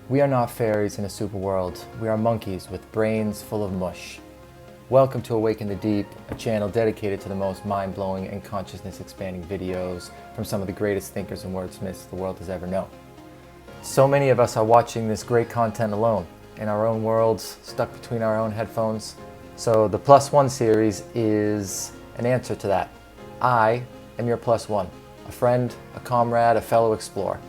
We are not fairies in a super world. We are monkeys with brains full of mush. Welcome to Awaken the Deep, a channel dedicated to the most mind-blowing and consciousness-expanding videos from some of the greatest thinkers and wordsmiths the world has ever known. So many of us are watching this great content alone, in our own worlds, stuck between our own headphones. So the Plus One series is an answer to that. I am your Plus One, a friend, a comrade, a fellow explorer,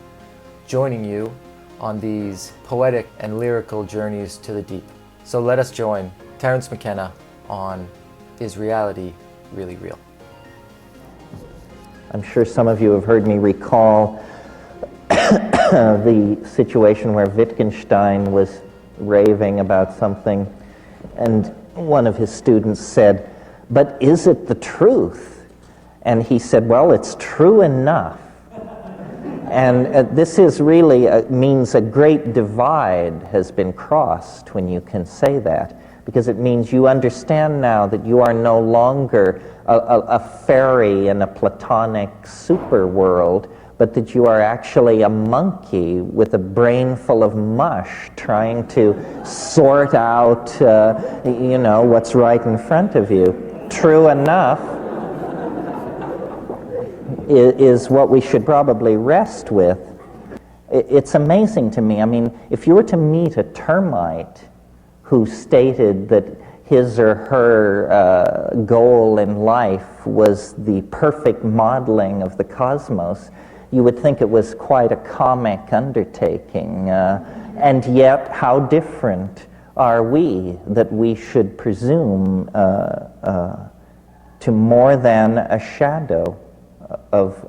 joining you on these poetic and lyrical journeys to the deep. So let us join Terence Mckenna on Is Reality Really Real? I'm sure some of you have heard me recall the situation where Wittgenstein was raving about something, and one of his students said, "But is it the truth?" And he said, "Well, it's true enough." And this is really means a great divide has been crossed when you can say that, because it means you understand now that you are no longer a fairy in a platonic super world, but that you are actually a monkey with a brain full of mush trying to sort out, what's right in front of you. True enough is what we should probably rest with. It's amazing to me. I mean, if you were to meet a termite who stated that his or her goal in life was the perfect modeling of the cosmos, you would think it was quite a comic undertaking. And yet, how different are we that we should presume to more than a shadow of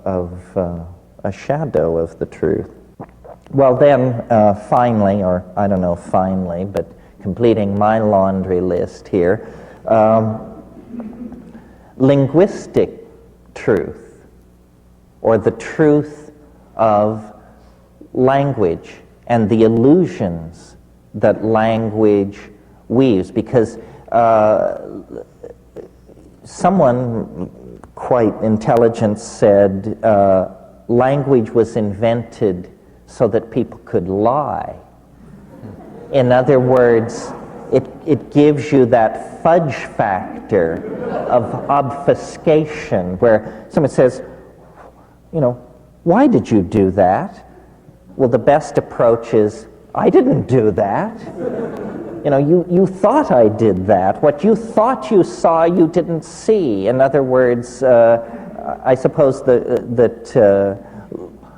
the truth. Well then, finally, or I don't know finally, but completing my laundry list here, linguistic truth, or the truth of language and the illusions that language weaves, because someone quite intelligent said language was invented so that people could lie. In other words, it gives you that fudge factor of obfuscation where someone says, why did you do that? Well, the best approach is, I didn't do that. You thought I did that. What you thought you saw, you didn't see. In other words, I suppose that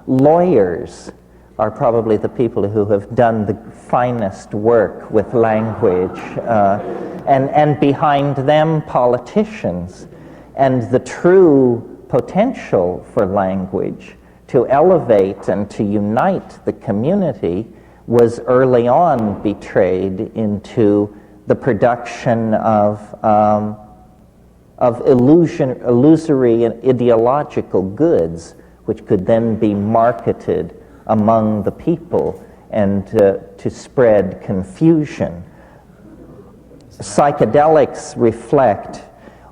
lawyers are probably the people who have done the finest work with language, and behind them, politicians. And the true potential for language to elevate and to unite the community was early on betrayed into the production of illusory and ideological goods, which could then be marketed among the people and to spread confusion. Psychedelics reflect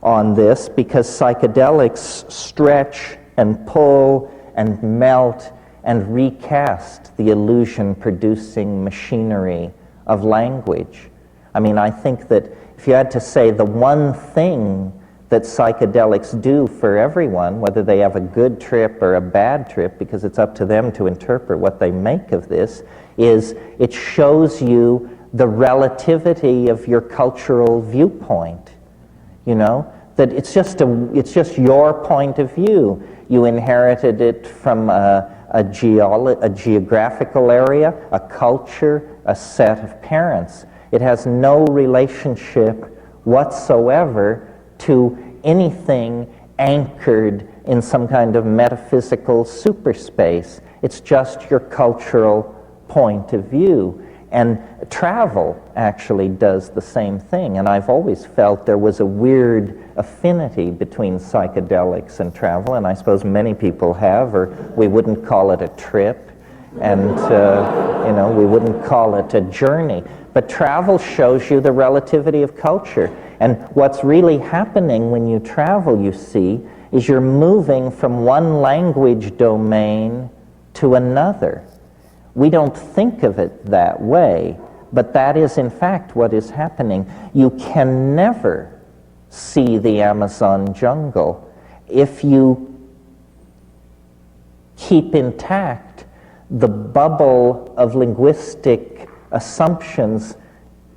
on this because psychedelics stretch and pull and melt and recast the illusion-producing machinery of language. I mean, I think that if you had to say the one thing that psychedelics do for everyone, whether they have a good trip or a bad trip, because it's up to them to interpret what they make of this, is it shows you the relativity of your cultural viewpoint. That it's just your point of view. You inherited it from a geographical area, a culture, a set of parents. It has no relationship whatsoever to anything anchored in some kind of metaphysical superspace. It's just your cultural point of view. And travel actually does the same thing. And I've always felt there was a weird affinity between psychedelics and travel, and I suppose many people have, or we wouldn't call it a trip, and we wouldn't call it a journey. But travel shows you the relativity of culture. And what's really happening when you travel, you see, is you're moving from one language domain to another. We don't think of it that way, but that is in fact what is happening. You can never see the Amazon jungle if you keep intact the bubble of linguistic assumptions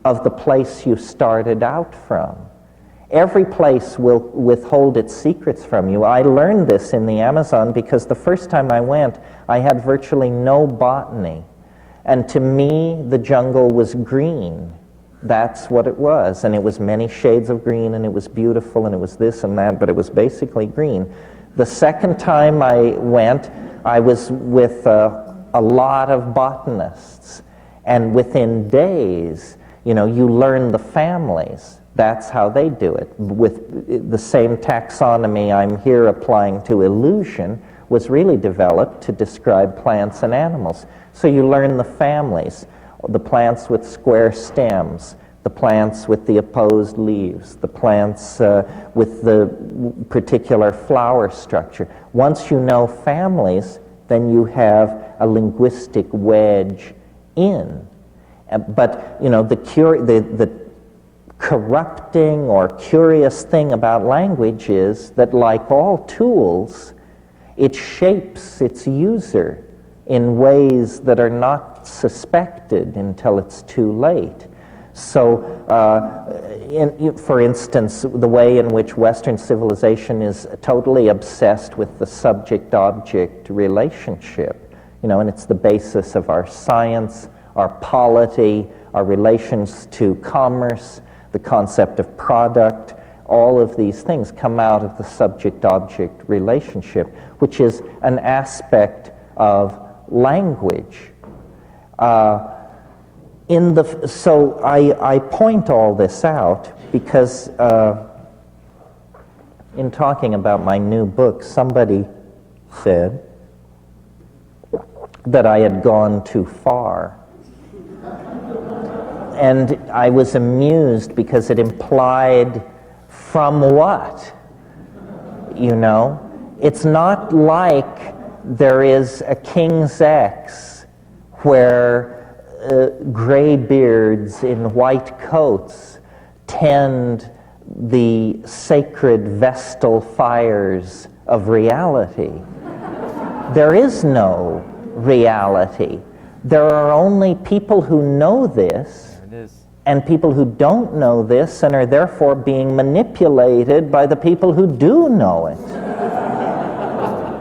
of the place you started out from. Every place will withhold its secrets from you. I learned this in the Amazon because the first time I went, I had virtually no botany. And to me, the jungle was green. That's what it was. And it was many shades of green, and it was beautiful, and it was this and that, but it was basically green. The second time I went, I was with a lot of botanists. And within days, you learn the families. That's how they do it. With the same taxonomy I'm here applying to illusion was really developed to describe plants and animals. So you learn the families, the plants with square stems, the plants with the opposed leaves, the plants with the particular flower structure. Once you know families, then you have a linguistic wedge in. But the corrupting or curious thing about language is that, like all tools, it shapes its user in ways that are not suspected until it's too late. So, for instance, the way in which Western civilization is totally obsessed with the subject-object relationship, and it's the basis of our science, our polity, our relations to commerce, the concept of product. All of these things come out of the subject-object relationship, which is an aspect of language. So I point all this out because in talking about my new book, somebody said that I had gone too far. And I was amused because it implied, from what? It's not like there is a King's X where graybeards in white coats tend the sacred vestal fires of reality. There is no reality. There are only people who know this, and people who don't know this and are therefore being manipulated by the people who do know it.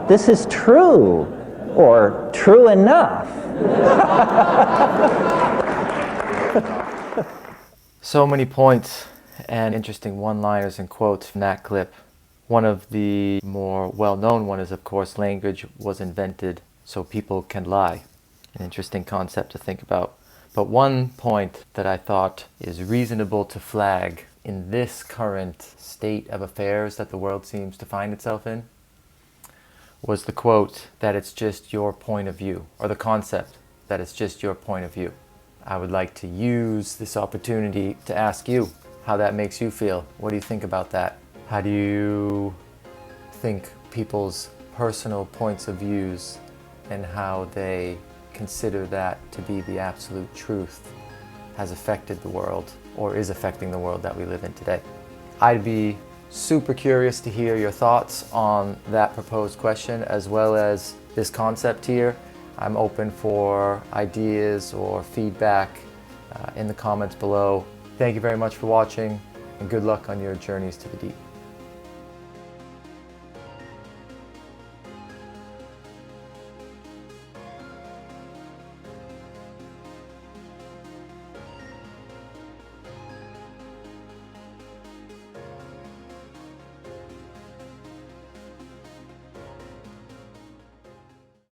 This is true, or true enough. So many points and interesting one-liners and quotes from that clip. One of the more well-known one is, of course, language was invented so people can lie. An interesting concept to think about. But one point that I thought is reasonable to flag in this current state of affairs that the world seems to find itself in was the quote that it's just your point of view, or the concept that it's just your point of view. I would like to use this opportunity to ask you how that makes you feel. What do you think about that? How do you think people's personal points of views and how they consider that to be the absolute truth has affected the world, or is affecting the world that we live in today? I'd be super curious to hear your thoughts on that proposed question, as well as this concept here. I'm open for ideas or feedback in the comments below. Thank you very much for watching, and good luck on your journeys to the deep.